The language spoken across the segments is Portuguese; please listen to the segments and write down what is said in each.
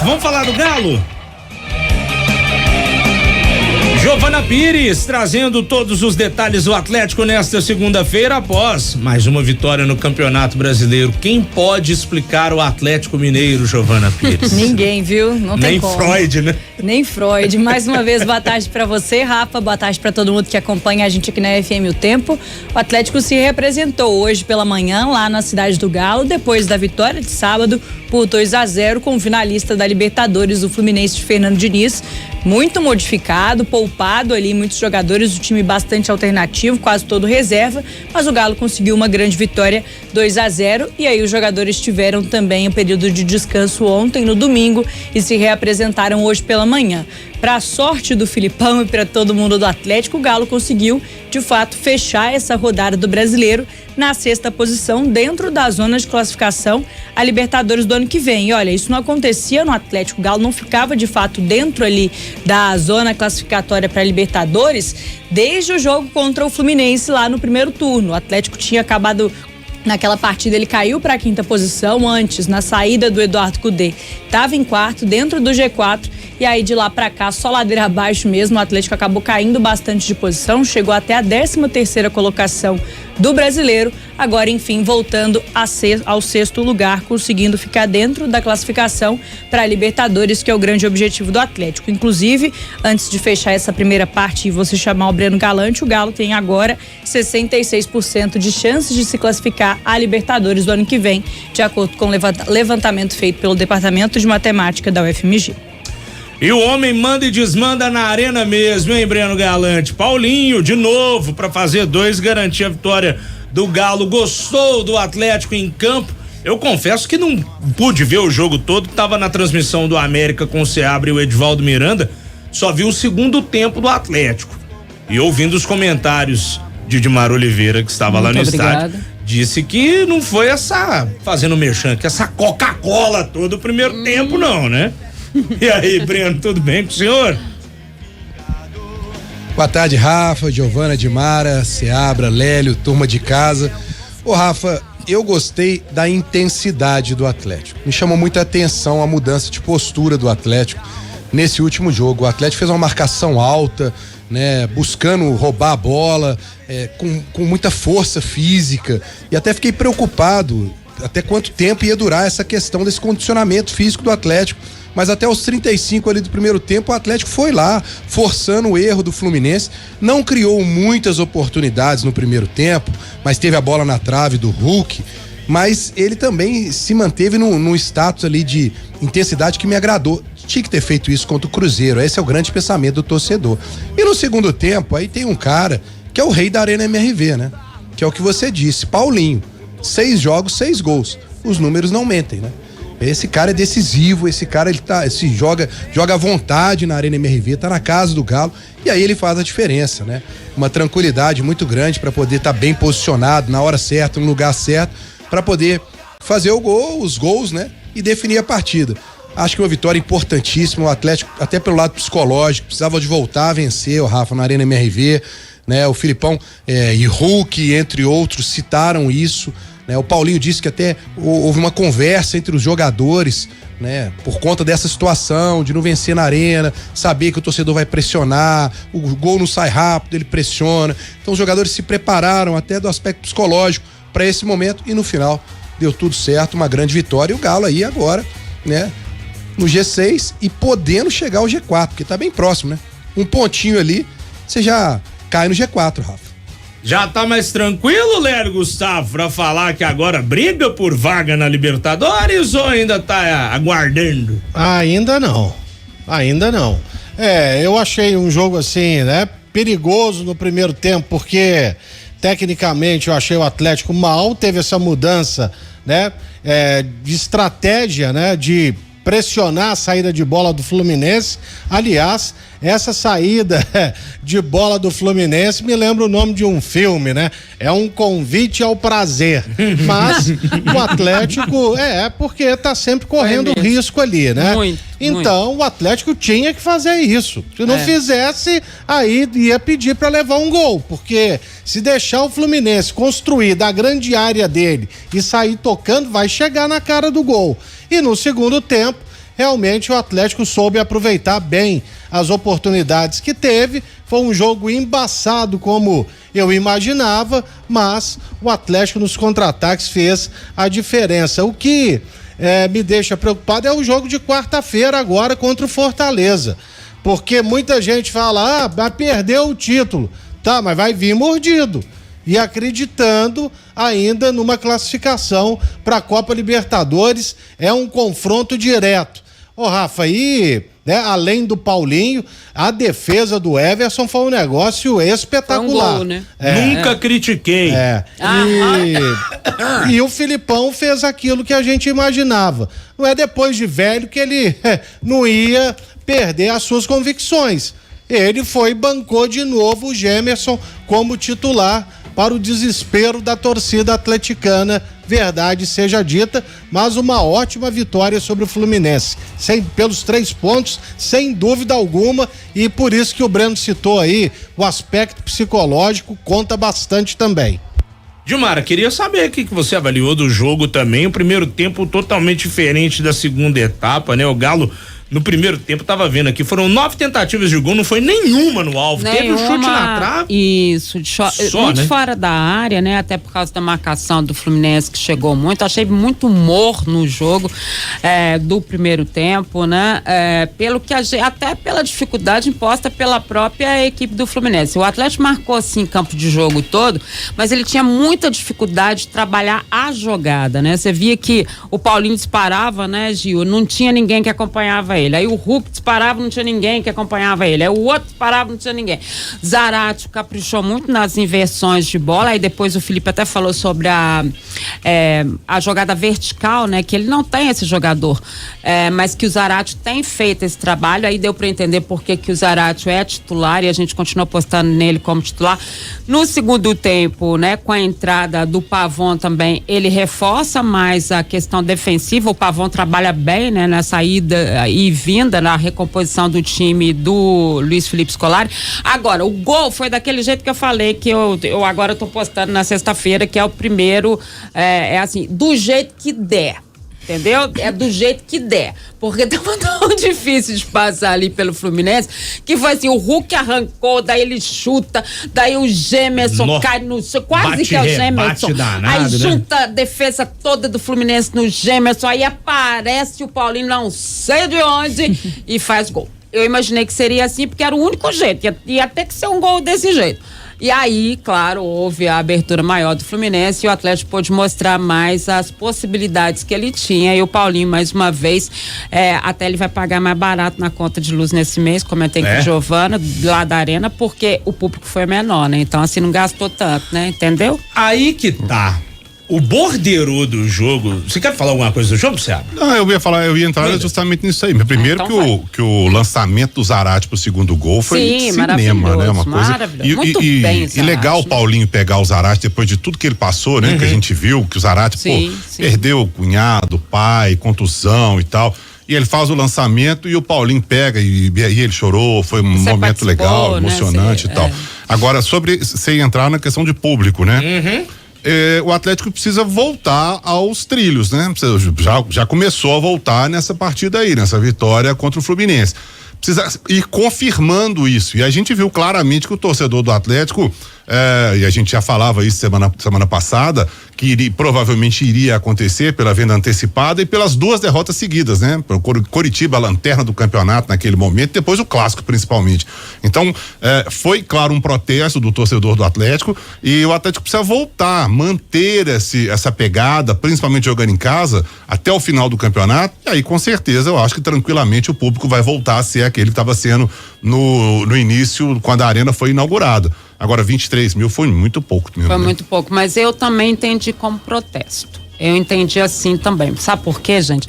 Vamos falar do Galo? Giovana Pires trazendo todos os detalhes do Atlético nesta segunda-feira após mais uma vitória no Campeonato Brasileiro. Quem pode explicar o Atlético Mineiro, Giovana Pires? Ninguém, viu? Não tem Nem como. Freud, né? Nem Freud. Mais uma vez, boa tarde pra você, Rafa. Boa tarde pra todo mundo que acompanha a gente aqui na FM O Tempo. O Atlético se representou hoje pela manhã lá na cidade do Galo, depois da vitória de sábado por 2-0 com o finalista da Libertadores, o Fluminense de Fernando Diniz. Muito modificado, poupado ali, muitos jogadores, o time bastante alternativo, quase todo reserva, mas o Galo conseguiu uma grande vitória, 2-0, e aí os jogadores tiveram também um período de descanso ontem, no domingo, e se reapresentaram hoje pela manhã. Para a sorte do Filipão e para todo mundo do Atlético, o Galo conseguiu, de fato, fechar essa rodada do Brasileiro na 6ª posição, dentro da zona de classificação a Libertadores do ano que vem. E olha, isso não acontecia no Atlético, o Galo não ficava, de fato, dentro ali da zona classificatória para Libertadores desde o jogo contra o Fluminense lá no primeiro turno. O Atlético tinha acabado naquela partida, ele caiu para a 5ª posição antes, na saída do Eduardo Cudê. Estava em quarto, dentro do G4, e aí de lá para cá, só ladeira abaixo mesmo, o Atlético acabou caindo bastante de posição, chegou até a 13ª colocação do Brasileiro, agora enfim voltando ao 6º lugar, conseguindo ficar dentro da classificação para a Libertadores, que é o grande objetivo do Atlético. Inclusive, antes de fechar essa primeira parte e você chamar o Breno Galante, o Galo tem agora 66% de chances de se classificar à Libertadores do ano que vem, de acordo com o levantamento feito pelo Departamento de Matemática da UFMG. E o homem manda e desmanda na arena mesmo, hein, Breno Galante? Paulinho, de novo, para fazer 2, garantir a vitória do Galo. Gostou do Atlético em campo? Eu confesso que não pude ver o jogo todo, tava na transmissão do América com o Seabra e o Edivaldo Miranda, só vi o segundo tempo do Atlético. E ouvindo os comentários de Edmar Oliveira, que estava lá no estádio, disse que não foi fazendo merchan, que essa Coca-Cola todo o primeiro tempo não, né? E aí, Breno, tudo bem com o senhor? Boa tarde, Rafa, Giovana, Dimara, Seabra, Lélio, turma de casa. Ô, Rafa, eu gostei da intensidade do Atlético. Me chamou muita atenção a mudança de postura do Atlético nesse último jogo. O Atlético fez uma marcação alta, né, buscando roubar a bola, com muita força física, e até fiquei preocupado até quanto tempo ia durar essa questão desse condicionamento físico do Atlético. Mas até os 35 ali do primeiro tempo, o Atlético foi lá, forçando o erro do Fluminense, não criou muitas oportunidades no primeiro tempo, mas teve a bola na trave do Hulk, mas ele também se manteve num status ali de intensidade que me agradou. Tinha que ter feito isso contra o Cruzeiro, esse é o grande pensamento do torcedor. E no segundo tempo, aí tem um cara que é o rei da Arena MRV, né? Que é o que você disse, Paulinho, 6 jogos, 6 gols, os números não mentem, né? Esse cara é decisivo, esse cara ele joga à vontade na Arena MRV, tá na casa do Galo, e aí ele faz a diferença, né? Uma tranquilidade muito grande para poder estar bem posicionado na hora certa, no lugar certo, para poder fazer os gols, né? E definir a partida. Acho que uma vitória importantíssima, o Atlético, até pelo lado psicológico, precisava de voltar a vencer o Rafa na Arena MRV, né? O Filipão e Hulk, entre outros, citaram isso. O Paulinho disse que até houve uma conversa entre os jogadores, né, por conta dessa situação de não vencer na arena, saber que o torcedor vai pressionar, o gol não sai rápido, ele pressiona. Então os jogadores se prepararam até do aspecto psicológico para esse momento e no final deu tudo certo, uma grande vitória. E o Galo aí agora, né, no G6 e podendo chegar ao G4, porque tá bem próximo, né? Um pontinho ali, você já cai no G4, Rafa. Já tá mais tranquilo, Lélio Gustavo, pra falar que agora briga por vaga na Libertadores ou ainda tá aguardando? Ainda não. Eu achei um jogo assim, né, perigoso no primeiro tempo, porque tecnicamente eu achei o Atlético mal, teve essa mudança, né, de estratégia, né, de pressionar a saída de bola do Fluminense. Aliás, essa saída de bola do Fluminense me lembra o nome de um filme, né? É um convite ao prazer. Mas o Atlético porque tá sempre correndo risco ali, né? Então o Atlético tinha que fazer isso. Se não fizesse, aí ia pedir para levar um gol, porque se deixar o Fluminense construir da grande área dele e sair tocando, vai chegar na cara do gol. E no segundo tempo, realmente o Atlético soube aproveitar bem as oportunidades que teve. Foi um jogo embaçado como eu imaginava, mas o Atlético nos contra-ataques fez a diferença. O que me deixa preocupado é o jogo de quarta-feira agora contra o Fortaleza, porque muita gente fala, vai perder o título, tá, mas vai vir mordido e acreditando ainda numa classificação para a Copa Libertadores. É um confronto direto. Ô Rafa, aí, né, além do Paulinho, a defesa do Everson foi um negócio espetacular. Foi um gol, né? Nunca critiquei. E o Filipão fez aquilo que a gente imaginava. Não é depois de velho que ele não ia perder as suas convicções. Ele foi e bancou de novo o Gemerson como titular, para o desespero da torcida atleticana, verdade seja dita, mas uma ótima vitória sobre o Fluminense, pelos 3 pontos, sem dúvida alguma, e por isso que o Breno citou aí, o aspecto psicológico conta bastante também. Gilmara, queria saber o que você avaliou do jogo também, o primeiro tempo totalmente diferente da segunda etapa, né? O Galo no primeiro tempo, tava vendo aqui, foram 9 tentativas de gol, não foi nenhuma no alvo. Teve um chute na trave. Isso, muito fora da área, né? Até por causa da marcação do Fluminense, que chegou muito. Achei muito morno no jogo do primeiro tempo, né? Pelo que até pela dificuldade imposta pela própria equipe do Fluminense. O Atlético marcou assim campo de jogo todo, mas ele tinha muita dificuldade de trabalhar a jogada, né? Você via que o Paulinho disparava, né, Gil? Não tinha ninguém que acompanhava ele. Aí o Hulk disparava, não tinha ninguém que acompanhava ele. Aí o outro disparava, não tinha ninguém. Zarate caprichou muito nas inversões de bola. Aí depois o Felipe até falou sobre a jogada vertical, né? Que ele não tem esse jogador, mas que o Zarate tem feito esse trabalho. Aí deu para entender por que o Zarate é titular e a gente continua apostando nele como titular. No segundo tempo, né? Com a entrada do Pavon também, ele reforça mais a questão defensiva. O Pavon trabalha bem, né? Na saída e vinda, na recomposição do time do Luiz Felipe Scolari. Agora, o gol foi daquele jeito que eu falei, que eu agora tô postando na sexta-feira, que é o primeiro, assim, do jeito que der. Entendeu? É do jeito que der. Porque tava tão difícil de passar ali pelo Fluminense, que foi assim, o Hulk arrancou, daí ele chuta, daí o Gemerson cai no chão, quase que é o Gemerson. Aí junta, né? A defesa toda do Fluminense no Gemerson, aí aparece o Paulinho, não sei de onde, e faz gol. Eu imaginei que seria assim, porque era o único jeito, ia ter que ser um gol desse jeito. E aí, claro, houve a abertura maior do Fluminense e o Atlético pôde mostrar mais as possibilidades que ele tinha. E o Paulinho, mais uma vez, até ele vai pagar mais barato na conta de luz nesse mês, comentei com a Giovana, lá da Arena, porque o público foi menor, né? Então, assim, não gastou tanto, né? Entendeu? Aí que tá. O borderô do jogo. Você quer falar alguma coisa do jogo, Seabra? Não, eu ia entrar justamente nisso aí. Primeiro então que o lançamento do Zarate pro segundo gol foi cinema, né? Uma coisa. Muito bem, e legal o Paulinho pegar o Zarate depois de tudo que ele passou, né? Que a gente viu que o Zarate, perdeu o cunhado, o pai, contusão e tal. E ele faz o lançamento e o Paulinho pega e ele chorou, foi um momento legal, emocionante e tal. Agora, sobre sem entrar na questão de público, né? O Atlético precisa voltar aos trilhos, né? Já começou a voltar nessa partida aí, nessa vitória contra o Fluminense. Precisa ir confirmando isso. E a gente viu claramente que o torcedor do Atlético, e a gente já falava isso semana passada, que provavelmente iria acontecer pela venda antecipada e pelas 2 derrotas seguidas, né? O Coritiba, a lanterna do campeonato naquele momento, depois o clássico principalmente. Então, foi claro um protesto do torcedor do Atlético e o Atlético precisa voltar, manter essa pegada, principalmente jogando em casa, até o final do campeonato. E aí, com certeza, eu acho que tranquilamente o público vai voltar a ser aquele que estava sendo no início, quando a arena foi inaugurada. Agora, 23 mil foi muito pouco mesmo. Foi muito pouco, mas eu também entendi como protesto. Eu entendi assim também. Sabe por quê, gente?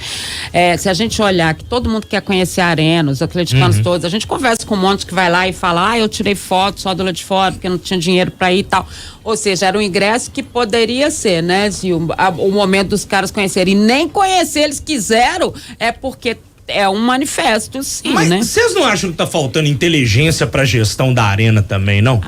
Se a gente olhar que todo mundo quer conhecer a arena, os atleticanos todos, a gente conversa com um monte que vai lá e fala, eu tirei foto só do lado de fora porque não tinha dinheiro pra ir e tal. Ou seja, era um ingresso que poderia ser, né, Gil? O momento dos caras conhecerem. E nem conhecer eles quiseram, porque é um manifesto, sim, mas né? Vocês não acham que tá faltando inteligência pra gestão da arena também, não?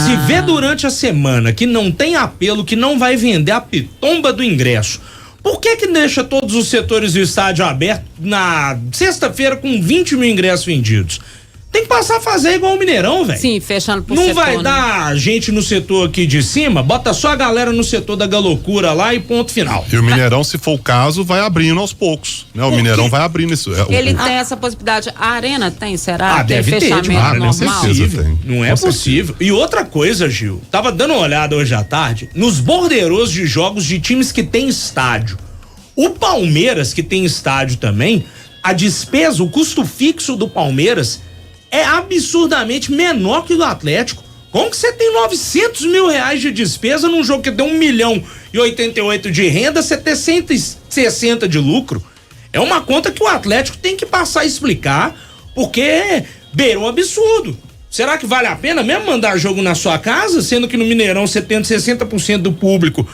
Se vê durante a semana que não tem apelo, que não vai vender a pitomba do ingresso, Por que deixa todos os setores do estádio aberto na sexta-feira com 20 mil ingressos vendidos? Tem que passar a fazer igual o Mineirão, velho. Sim, fechando por Não setor, vai né? dar gente no setor aqui de cima, bota só a galera no setor da galocura lá e ponto final. E o Mineirão, se for o caso, vai abrindo aos poucos, né? O Mineirão vai abrindo isso. Ele tem essa possibilidade. A Arena tem, será? Tem deve ter, fechamento não é normal? possível. Tem. Não é possível. E outra coisa, Gil, tava dando uma olhada hoje à tarde, nos borderos de jogos de times que tem estádio. O Palmeiras, que tem estádio também, a despesa, o custo fixo do Palmeiras é absurdamente menor que o do Atlético. Como que você tem 900 mil reais de despesa num jogo que deu 1.088 de renda, você ter 160 de lucro? É uma conta que o Atlético tem que passar a explicar, porque beira um absurdo. Será que vale a pena mesmo mandar jogo na sua casa, sendo que no Mineirão você tendo 60% do público,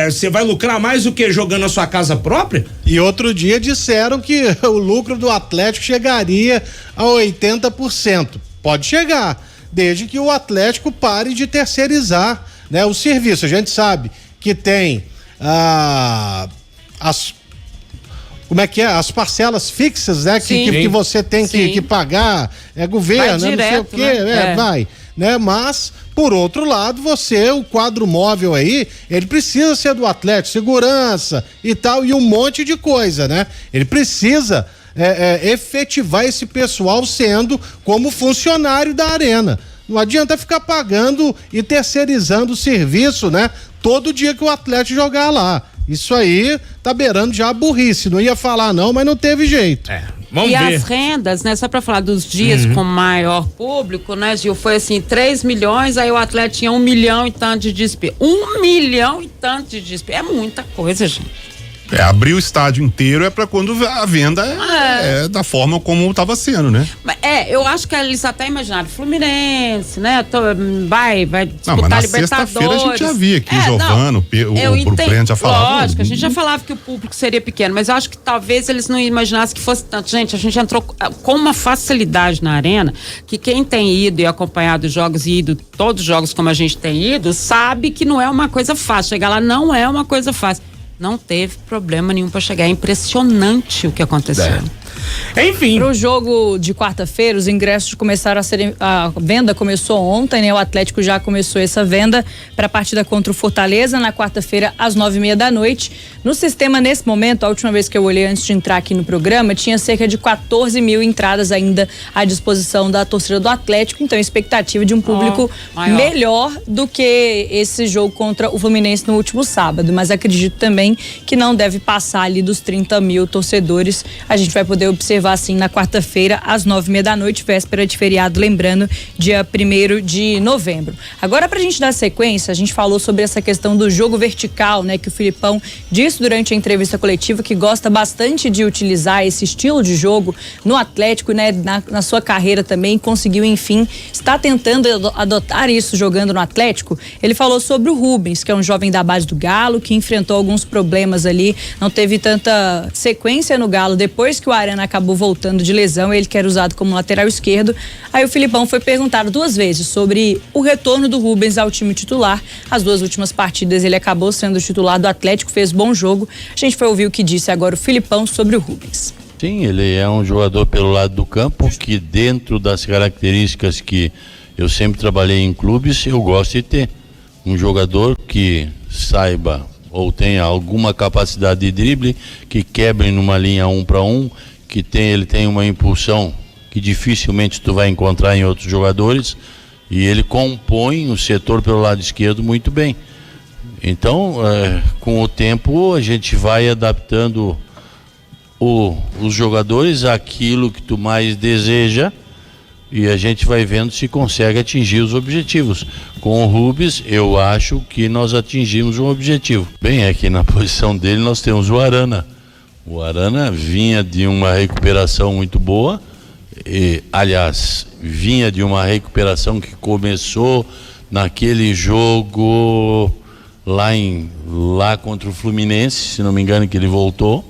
você vai lucrar mais do que jogando na sua casa própria? E outro dia disseram que o lucro do Atlético chegaria a 80%. Pode chegar, desde que o Atlético pare de terceirizar, né, o serviço. A gente sabe que tem as parcelas fixas, né? Que você tem que pagar, governo, vai direto, não sei o quê, vai, né? Mas, por outro lado, o quadro móvel aí, ele precisa ser do Atlético, segurança e tal, e um monte de coisa, né? Ele precisa efetivar esse pessoal sendo como funcionário da Arena. Não adianta ficar pagando e terceirizando o serviço, né? Todo dia que o Atlético jogar lá. Isso aí tá beirando já a burrice. Não ia falar não, mas não teve jeito. Vamos ver. As rendas, né? Só pra falar dos dias com maior público, né, Gil? Foi assim, 3 milhões, aí o Atlético tinha 1 milhão e tanto de despesa. 1 milhão e tanto de despesa. É muita coisa, gente. Abrir o estádio inteiro é pra quando a venda é da forma como estava sendo, né? Eu acho que eles até imaginaram Fluminense, né? Vai disputar mas na Libertadores. sexta-feira a gente já via aqui, Giovano, o Breno já falava. Lógico, a gente já falava que o público seria pequeno, mas eu acho que talvez eles não imaginassem que fosse tanto. Gente, a gente entrou com uma facilidade na Arena, que quem tem ido e acompanhado os jogos e ido todos os jogos como a gente tem ido, sabe que não é uma coisa fácil. Chegar lá não é uma coisa fácil. Não teve problema nenhum para chegar. É impressionante o que aconteceu. Enfim. Pro jogo de quarta-feira, os ingressos começaram a serem. A venda começou ontem, né? O Atlético já começou essa venda para a partida contra o Fortaleza na quarta-feira, às 9:30 da noite. No sistema, nesse momento, a última vez que eu olhei antes de entrar aqui no programa, tinha cerca de 14 mil entradas ainda à disposição da torcida do Atlético. Então, expectativa de um público melhor do que esse jogo contra o Fluminense no último sábado. Mas acredito também que não deve passar ali dos 30 mil torcedores. A gente vai poder observar assim na quarta-feira às 9:30 da noite, véspera de feriado, lembrando, dia 1º de novembro. Agora, pra gente dar sequência, a gente falou sobre essa questão do jogo vertical, né, que o Filipão disse durante a entrevista coletiva que gosta bastante de utilizar esse estilo de jogo no Atlético, né, na sua carreira também, conseguiu, enfim, está tentando adotar isso jogando no Atlético. Ele falou sobre o Rubens, que é um jovem da base do Galo, que enfrentou alguns problemas ali, não teve tanta sequência no Galo depois que o Arana acabou voltando de lesão, ele que era usado como lateral esquerdo. Aí o Filipão foi perguntado 2 vezes sobre o retorno do Rubens ao time titular. As 2 últimas partidas ele acabou sendo titular do Atlético, fez bom jogo. A gente foi ouvir o que disse agora o Filipão sobre o Rubens. Sim, ele é um jogador pelo lado do campo que, dentro das características que eu sempre trabalhei em clubes, eu gosto de ter um jogador que saiba ou tenha alguma capacidade de drible, que quebre numa linha 1 para 1, que ele tem uma impulsão que dificilmente tu vai encontrar em outros jogadores, e ele compõe o setor pelo lado esquerdo muito bem. Então, com o tempo a gente vai adaptando os jogadores àquilo que tu mais deseja, e a gente vai vendo se consegue atingir os objetivos. Com o Rubens, eu acho que nós atingimos um objetivo. Bem, aqui na posição dele nós temos o Arana. O Arana vinha de uma recuperação muito boa, aliás, vinha de uma recuperação que começou naquele jogo lá contra o Fluminense, se não me engano, que ele voltou,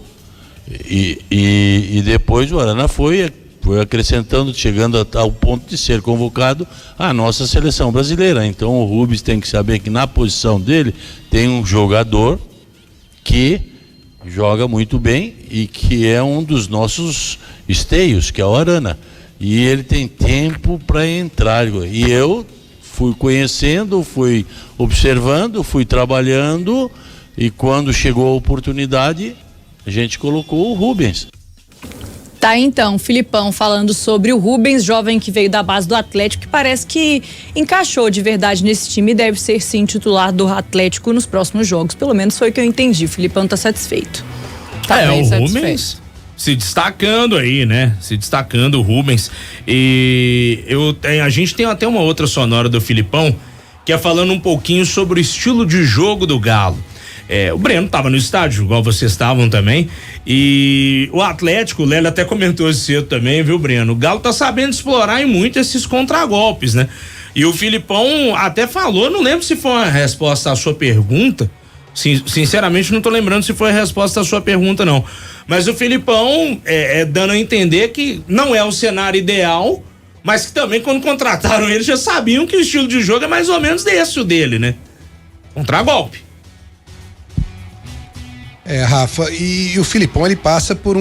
e depois o Arana foi acrescentando, chegando ao ponto de ser convocado à nossa seleção brasileira. Então o Rubens tem que saber que na posição dele tem um jogador que joga muito bem e que é um dos nossos esteios, que é o Arana. E ele tem tempo para entrar. E eu fui conhecendo, fui observando, fui trabalhando, e quando chegou a oportunidade, a gente colocou o Rubens. Tá, então, Filipão falando sobre o Rubens, jovem que veio da base do Atlético, que parece que encaixou de verdade nesse time e deve ser sim titular do Atlético nos próximos jogos. Pelo menos foi o que eu entendi. O Filipão tá satisfeito. Tá bem satisfeito. Rubens se destacando aí, né? Se destacando o Rubens. E a gente tem até uma outra sonora do Filipão, que é falando um pouquinho sobre o estilo de jogo do Galo. O Breno estava no estádio, igual vocês estavam também, e o Atlético, o Lélio até comentou isso cedo também, viu, Breno? O Galo tá sabendo explorar muito esses contragolpes, né? E o Filipão até falou, não lembro se foi uma resposta à sua pergunta, sinceramente não tô lembrando se foi a resposta à sua pergunta não, mas o Filipão dando a entender que não é o cenário ideal, mas que também quando contrataram ele já sabiam que o estilo de jogo é mais ou menos desse o dele, né? Contragolpe. Rafa, e o Filipão ele passa por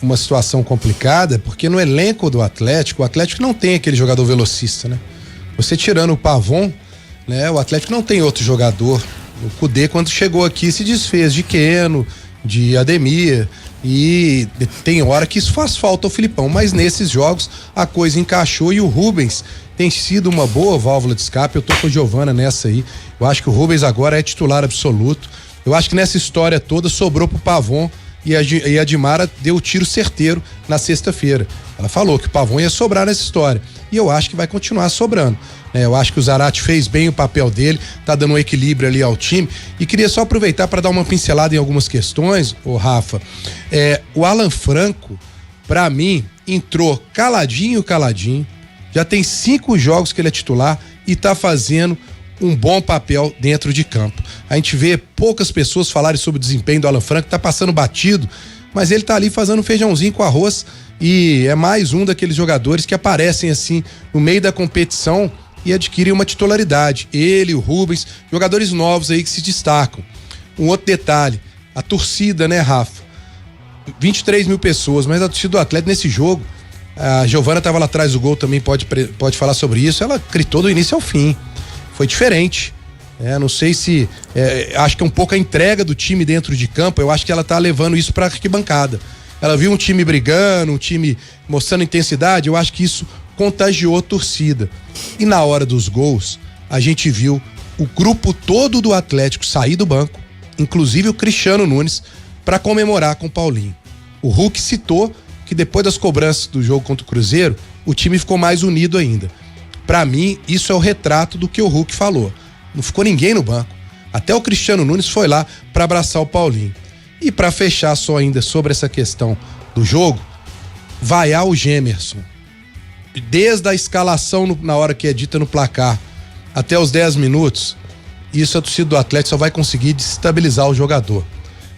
uma situação complicada, porque no elenco do Atlético, o Atlético não tem aquele jogador velocista, né? Você tirando o Pavon, né? O Atlético não tem outro jogador. O Cudê, quando chegou aqui, se desfez de Keno, de Ademir, e tem hora que isso faz falta ao Filipão, mas nesses jogos a coisa encaixou e o Rubens tem sido uma boa válvula de escape. Eu tô com a Giovana nessa aí. Eu acho que o Rubens agora é titular absoluto. Eu acho que nessa história toda sobrou pro Pavon e a Dimara deu o tiro certeiro na sexta-feira. Ela falou que o Pavon ia sobrar nessa história. E eu acho que vai continuar sobrando. Eu acho que o Zarate fez bem o papel dele, tá dando um equilíbrio ali ao time. E queria só aproveitar para dar uma pincelada em algumas questões, Rafa. O Alan Franco, pra mim, entrou caladinho. Já tem 5 jogos que ele é titular e tá fazendo um bom papel dentro de campo. A gente vê poucas pessoas falarem sobre o desempenho do Alan Franco, tá passando batido, mas ele tá ali fazendo um feijãozinho com arroz e é mais um daqueles jogadores que aparecem assim no meio da competição e adquirem uma titularidade. Ele, o Rubens, jogadores novos aí que se destacam. Um outro detalhe, a torcida, né, Rafa? 23 mil pessoas, mas a torcida do Atlético nesse jogo, a Giovana tava lá atrás do gol também, pode falar sobre isso, ela gritou do início ao fim. Foi diferente. Não sei se. Acho que é um pouco a entrega do time dentro de campo. Eu acho que ela tá levando isso pra arquibancada. Ela viu um time brigando, um time mostrando intensidade. Eu acho que isso contagiou a torcida. E na hora dos gols, a gente viu o grupo todo do Atlético sair do banco, inclusive o Cristiano Nunes, para comemorar com o Paulinho. O Hulk citou que depois das cobranças do jogo contra o Cruzeiro, o time ficou mais unido ainda. Pra mim, isso é o retrato do que o Hulk falou. Não ficou ninguém no banco. Até o Cristiano Nunes foi lá pra abraçar o Paulinho. E pra fechar só ainda sobre essa questão do jogo, vaiar o Gemerson. Desde a escalação na hora que é dita no placar até os 10 minutos, isso a torcida do Atlético só vai conseguir desestabilizar o jogador.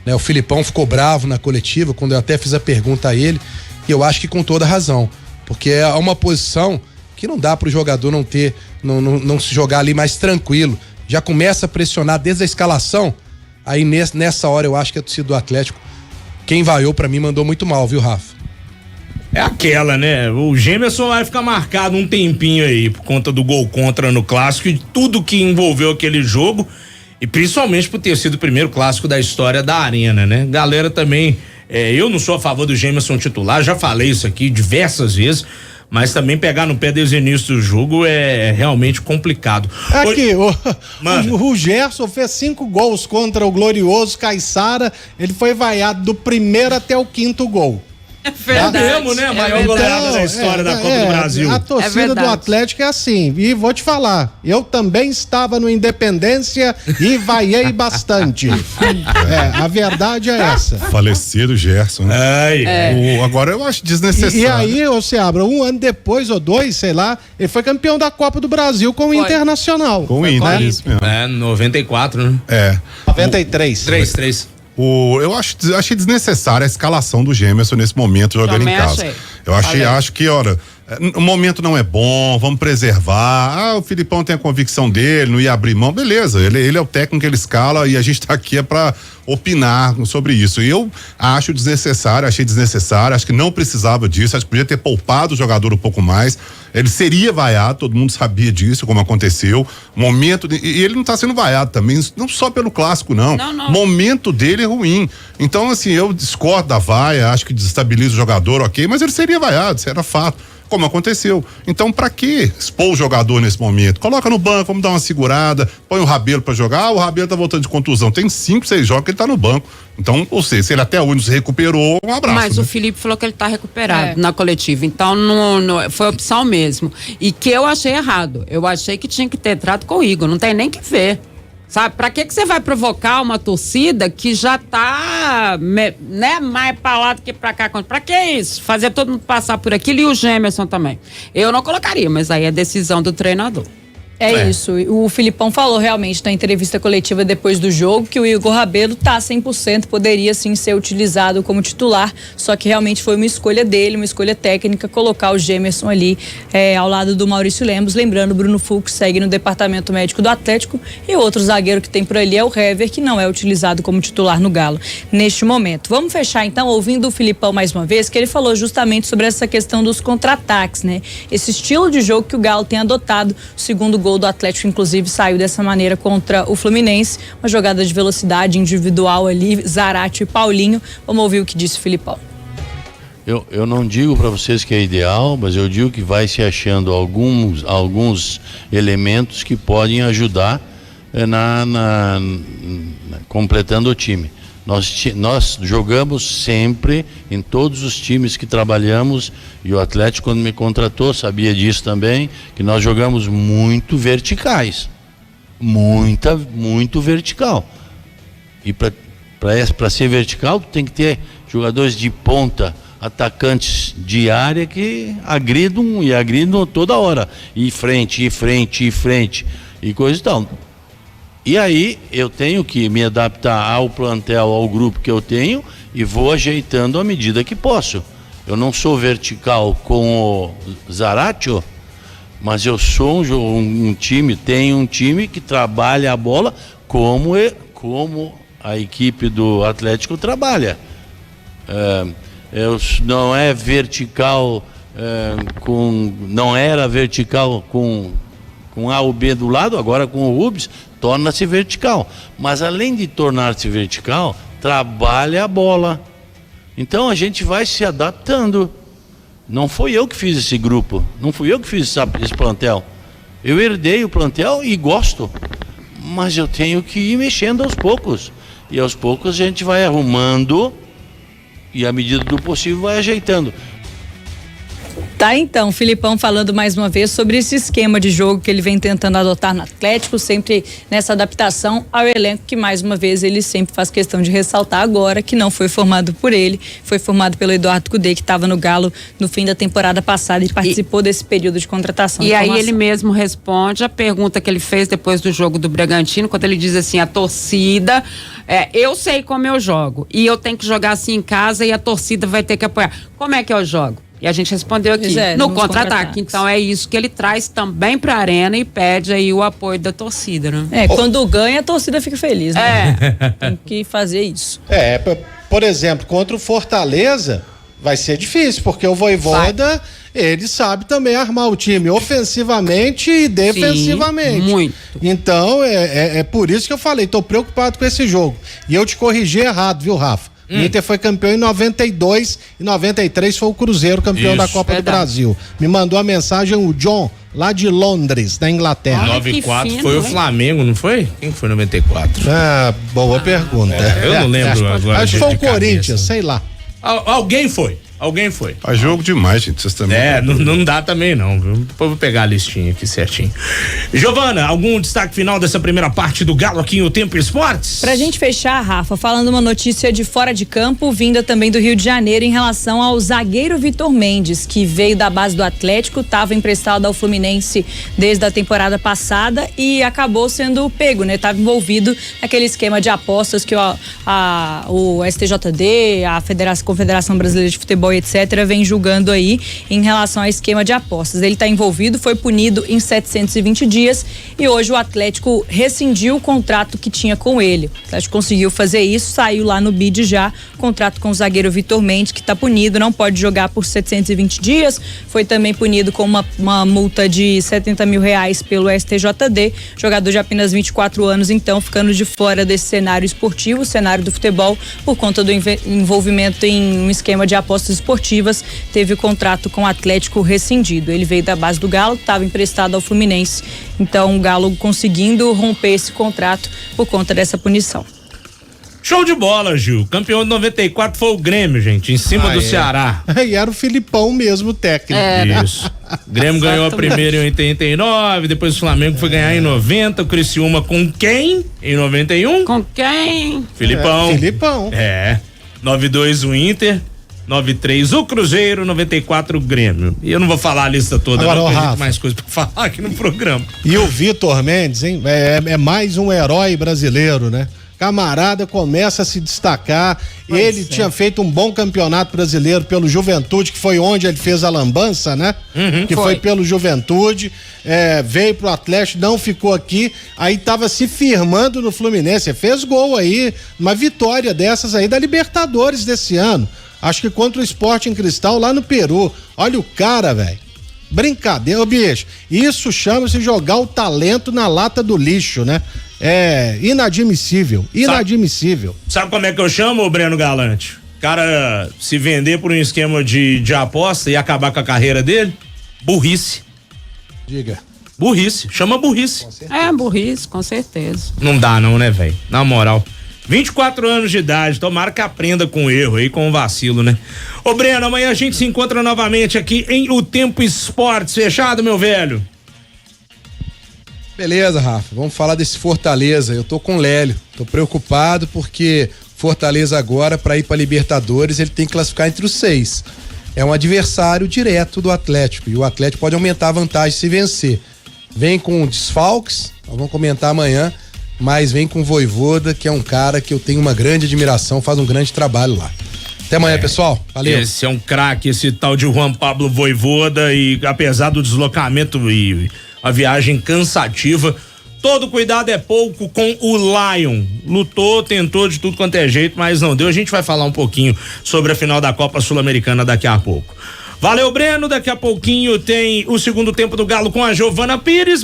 O Filipão ficou bravo na coletiva, quando eu até fiz a pergunta a ele, e eu acho que com toda razão. Porque é uma posição que não dá pro jogador não se jogar ali mais tranquilo. Já começa a pressionar desde a escalação. Aí nessa hora eu acho que a torcida do Atlético, quem vaiou pra mim, mandou muito mal, viu, Rafa? É aquela, né? O Gemerson vai ficar marcado um tempinho aí por conta do gol contra no clássico e tudo que envolveu aquele jogo, e principalmente por ter sido o primeiro clássico da história da Arena, né? Galera também, eu não sou a favor do Gemerson titular, já falei isso aqui diversas vezes, mas também pegar no pé desde o início do jogo é realmente complicado. Aqui, o Gerson fez 5 gols contra o glorioso Caiçara, ele foi vaiado do primeiro até o 5º gol. É verdade. Mesmo, né? A maior goleada da história da Copa do Brasil. A torcida do Atlético é assim, e vou te falar, eu também estava no Independência e vaiei bastante. A verdade é essa. Falecido Gerson, né? Agora eu acho desnecessário. E aí, ô Seabra, 1 ano depois ou 2, sei lá, ele foi campeão da Copa do Brasil com o Internacional. Com o Inter, isso mesmo. 94, né? 93. 3. Eu achei desnecessária a escalação do Gemerson nesse momento jogando em casa. Eu acho que, o momento não é bom, vamos preservar. O Filipão tem a convicção dele, não ia abrir mão, beleza, ele é o técnico que ele escala e a gente tá aqui para opinar sobre isso. E eu achei desnecessário, acho que não precisava disso, acho que podia ter poupado o jogador um pouco mais. Ele seria vaiado, todo mundo sabia disso, como aconteceu. E ele não tá sendo vaiado também, não só pelo clássico, não. Não. Momento dele é ruim. Então, assim, eu discordo da vaia, acho que desestabiliza o jogador, ok, mas ele seria vaiado, isso era fato. Como aconteceu. Então, pra que expor o jogador nesse momento? Coloca no banco, vamos dar uma segurada, põe o Rabelo pra jogar. O Rabelo tá voltando de contusão. Tem 5, 6 jogos que ele tá no banco. Então, ou seja, se ele até hoje não se recuperou, um abraço. Mas, né? O Felipe falou que ele tá recuperado na coletiva. Então, não foi opção mesmo. E que eu achei errado. Eu achei que tinha que ter entrado com o Igor. Não tem nem que ver. Sabe, pra que você vai provocar uma torcida que já tá, né, mais pra lá do que pra cá? Pra que isso? Fazer todo mundo passar por aquilo e o Gemerson também. Eu não colocaria, mas aí é decisão do treinador. É isso. O Filipão falou realmente na entrevista coletiva depois do jogo que o Igor Rabelo tá 100%, poderia sim ser utilizado como titular, só que realmente foi uma escolha dele, uma escolha técnica, colocar o Gemerson ali ao lado do Maurício Lemos. Lembrando, Bruno Fux segue no departamento médico do Atlético e outro zagueiro que tem por ali é o Hever, que não é utilizado como titular no Galo neste momento. Vamos fechar então ouvindo o Filipão mais uma vez, que ele falou justamente sobre essa questão dos contra-ataques, né? Esse estilo de jogo que o Galo tem adotado. O segundo gol do Atlético, inclusive, saiu dessa maneira contra o Fluminense. Uma jogada de velocidade individual ali, Zarate e Paulinho. Vamos ouvir o que disse o Filipão. Eu não digo para vocês que é ideal, mas eu digo que vai se achando alguns elementos que podem ajudar completando o time. Nós jogamos sempre em todos os times que trabalhamos, e o Atlético, quando me contratou, sabia disso também, que nós jogamos muito verticais, muito vertical. E para ser vertical tem que ter jogadores de ponta, atacantes de área que agridam toda hora, e frente e coisa e tal. E aí eu tenho que me adaptar ao plantel, ao grupo que eu tenho, e vou ajeitando à medida que posso. Eu não sou vertical com o Zaratio, mas eu sou tenho um time que trabalha a bola como a equipe do Atlético trabalha. Não é vertical não era vertical com A ou B do lado, agora com o Rubens torna-se vertical, mas além de tornar-se vertical, trabalha a bola. Então a gente vai se adaptando. Não foi eu que fiz esse grupo, não fui eu que fiz esse plantel. Eu herdei o plantel e gosto, mas eu tenho que ir mexendo aos poucos, e aos poucos a gente vai arrumando e à medida do possível vai ajeitando. Tá, então, Filipão falando mais uma vez sobre esse esquema de jogo que ele vem tentando adotar no Atlético, sempre nessa adaptação ao elenco, que mais uma vez ele sempre faz questão de ressaltar agora, que não foi formado por ele, foi formado pelo Eduardo Cudê, que estava no Galo no fim da temporada passada e participou desse período de contratação. E aí ele mesmo responde a pergunta que ele fez depois do jogo do Bragantino, quando ele diz assim, a torcida, eu sei como eu jogo, e eu tenho que jogar assim em casa e a torcida vai ter que apoiar. Como é que eu jogo? E a gente respondeu aqui, no contra-ataque. Então é isso que ele traz também pra arena e pede aí o apoio da torcida, né? Quando ganha, a torcida fica feliz, né? Tem que fazer isso. Por exemplo, contra o Fortaleza vai ser difícil, porque o Vojvoda, ele sabe também armar o time ofensivamente e defensivamente. Sim, muito. Então é por isso que eu falei, tô preocupado com esse jogo. E eu te corrigi errado, viu, Rafa? O Inter foi campeão em 92 e 93 foi o Cruzeiro campeão da Copa do Brasil. Me mandou a mensagem o John, lá de Londres, da Inglaterra. 94 foi o Flamengo, não foi? Quem foi 94? Boa pergunta. Eu não lembro agora. Acho que foi o Corinthians, sei lá. Alguém foi. Faz jogo demais, gente. Vocês também. Não dá também não, viu? Depois vou pegar a listinha aqui certinho. Giovana, algum destaque final dessa primeira parte do Galo aqui em O Tempo Esportes? Pra gente fechar, Rafa, falando uma notícia de fora de campo, vinda também do Rio de Janeiro, em relação ao zagueiro Vitor Mendes, que veio da base do Atlético, estava emprestado ao Fluminense desde a temporada passada e acabou sendo pego, né? Estava envolvido naquele esquema de apostas que o STJD, a Confederação Brasileira de Futebol futebol, etc., vem julgando aí em relação ao esquema de apostas. Ele está envolvido, foi punido em 720 dias e hoje o Atlético rescindiu o contrato que tinha com ele. O Atlético conseguiu fazer isso, saiu lá no BID já, contrato com o zagueiro Vitor Mendes, que está punido, não pode jogar por 720 dias, foi também punido com uma multa de R$70 mil pelo STJD, jogador de apenas 24 anos, então, ficando de fora desse cenário esportivo, cenário do futebol, por conta do envolvimento em um esquema de apostas esportivas, teve o contrato com o Atlético rescindido. Ele veio da base do Galo, estava emprestado ao Fluminense, então o Galo conseguindo romper esse contrato por conta dessa punição. Show de bola, Gil. Campeão de 94 foi o Grêmio, gente, em cima do Ceará. E era o Filipão mesmo, técnico. Isso. O Grêmio ganhou a primeira em 89, depois o Flamengo foi ganhar em 90, o Criciúma com quem? Em 91? Com quem? Filipão. Filipão. 92 o Inter, 93 o Cruzeiro, 94 o Grêmio. E eu não vou falar a lista toda, agora, não, tem mais coisa pra falar aqui no programa. E o Vitor Mendes, hein? É mais um herói brasileiro, né? Camarada começa a se destacar. Ele tinha feito um bom campeonato brasileiro pelo Juventude, que foi onde ele fez a lambança, né? Que foi pelo Juventude, veio pro Atlético, não ficou aqui, aí tava se firmando no Fluminense, fez gol aí, uma vitória dessas aí da Libertadores desse ano, acho que contra o Sporting Cristal lá no Peru. Olha o cara, velho. Brincadeira, bicho. Isso chama-se jogar o talento na lata do lixo, né? É inadmissível, inadmissível. Sabe como é que eu chamo o Breno Galante? O cara se vender por um esquema de aposta e acabar com a carreira dele? Burrice. Diga. Burrice, chama burrice. Burrice, com certeza. Não dá não, né, velho? Na moral. 24 anos de idade, tomara que aprenda com o erro aí, com o vacilo, né? Ô Breno, amanhã a gente se encontra novamente aqui em O Tempo Esportes, fechado, meu velho? Beleza, Rafa, vamos falar desse Fortaleza. Eu tô com o Lélio, tô preocupado porque Fortaleza agora, para ir pra Libertadores, ele tem que classificar entre os 6. É um adversário direto do Atlético e o Atlético pode aumentar a vantagem se vencer. Vem com desfalques, nós vamos comentar amanhã, mas vem com o Vojvoda, que é um cara que eu tenho uma grande admiração, faz um grande trabalho lá. Até amanhã, pessoal. Valeu. Esse é um craque, esse tal de Juan Pablo Vojvoda, e apesar do deslocamento e a viagem cansativa, todo cuidado é pouco com o Lion. Lutou, tentou de tudo quanto é jeito, mas não deu. A gente vai falar um pouquinho sobre a final da Copa Sul-Americana daqui a pouco. Valeu, Breno. Daqui a pouquinho tem o segundo tempo do Galo com a Giovana Pires.